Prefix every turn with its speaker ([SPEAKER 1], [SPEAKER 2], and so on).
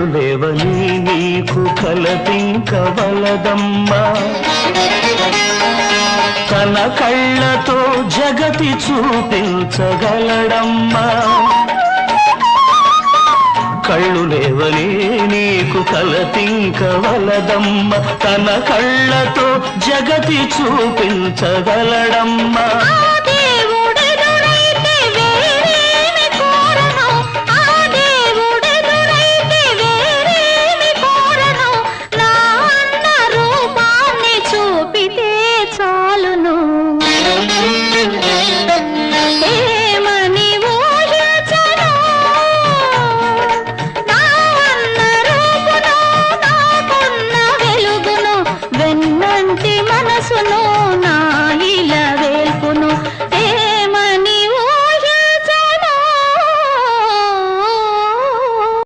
[SPEAKER 1] కళ్ళు లేవని నీకు కలపింకవలదమ్మా తన కళ్ళతో జగతి చూపించగలడమ్మా కళ్ళు లేవని నీకు కలపింకవలదమ్మ తన కళ్ళతో జగతి చూపించగలడమ్మా